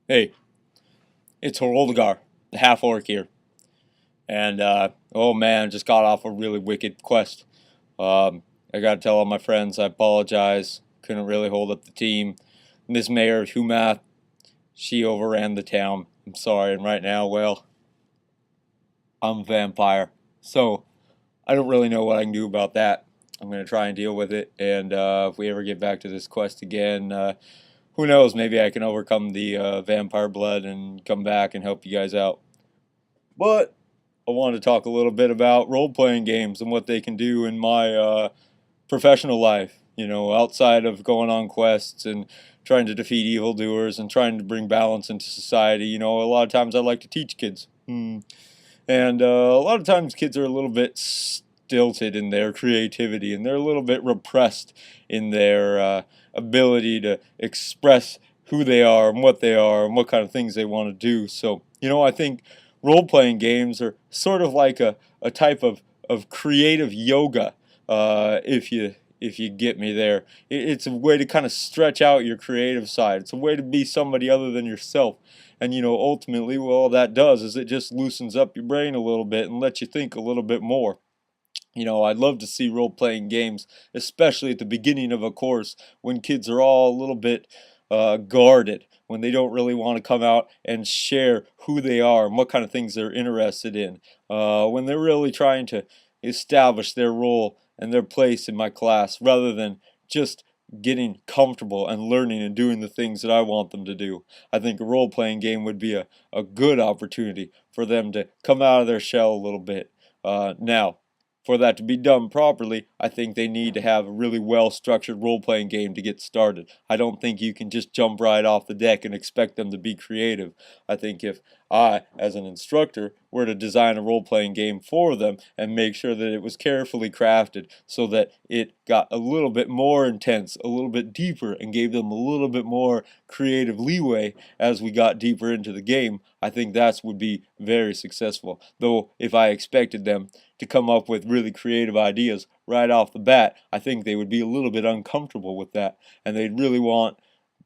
Hey, it's Heimerdinger, the half orc here, and oh man, just got off a really wicked quest. I gotta tell all my friends I apologize. Couldn't really hold up the team. Miss Mayor of Humath, she overran the town. I'm sorry, and right now, well, I'm a vampire, so I don't really know what I can do about that. I'm gonna try and deal with it, and if we ever get back to this quest again, who knows? Maybe I can overcome the vampire blood and come back and help you guys out. But I wanted to talk a little bit about role playing games and what they can do in my professional life. Outside of going on quests and trying to defeat evildoers and trying to bring balance into society. A lot of times I like to teach kids. And a lot of times kids are a little bit stilted in their creativity and they're a little bit repressed in their ability to express who they are and what kind of things they want to do. So, I think role playing games are sort of like a type of creative yoga, if you get me there. It's a way to kind of stretch out your creative side. It's a way to be somebody other than yourself. And ultimately, well, all that does is it just loosens up your brain a little bit and lets you think a little bit more. I'd love to see role playing games, especially at the beginning of a course when kids are all a little bit guarded, when they don't really want to come out and share who they are and what kind of things they're interested in, when they're really trying to establish their role and their place in my class rather than just getting comfortable and learning and doing the things that I want them to do. I think a role playing game would be a good opportunity for them to come out of their shell a little bit. Now, for that to be done properly, I think they need to have a really well structured role playing game to get started. I don't think you can just jump right off the deck and expect them to be creative. I think if I, as an instructor, were to design a role playing game for them and make sure that it was carefully crafted so that it got a little bit more intense, a little bit deeper, and gave them a little bit more creative leeway as we got deeper into the game, I think that would be very successful. Though, if I expected them to come up with really creative ideas right off the bat, I think they would be a little bit uncomfortable with that, and they'd really want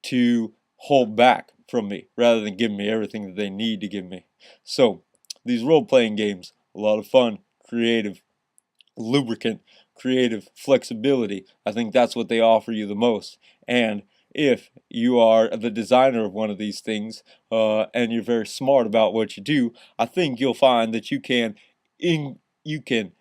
to hold back from me rather than give me everything that they need to give me. So, these role playing games, a lot of fun, creative, lubricant, creative flexibility. I think that's what they offer you the most. And if you are the designer of one of these things and you're very smart about what you do, I think you'll find that you can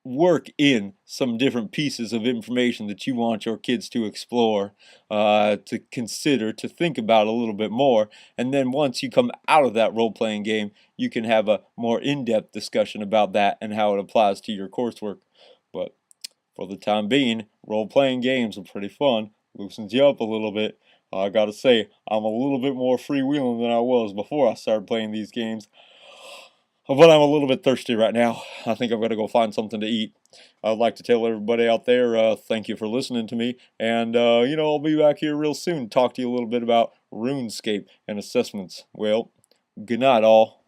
work in some different pieces of information that you want your kids to explore, to consider, to think about a little bit more. And then once you come out of that role playing game, you can have a more in depth discussion about that and how it applies to your coursework. But for the time being, role playing games are pretty fun, loosens you up a little bit. I gotta say, I'm a little bit more freewheeling than I was before I started playing these games. But I'm a little bit thirsty right now. I think I'm going to go find something to eat. I'd like to tell everybody out there, thank you for listening to me. And, I'll be back here real soon to talk to you a little bit about RuneScape and assessments. Well, good night, all.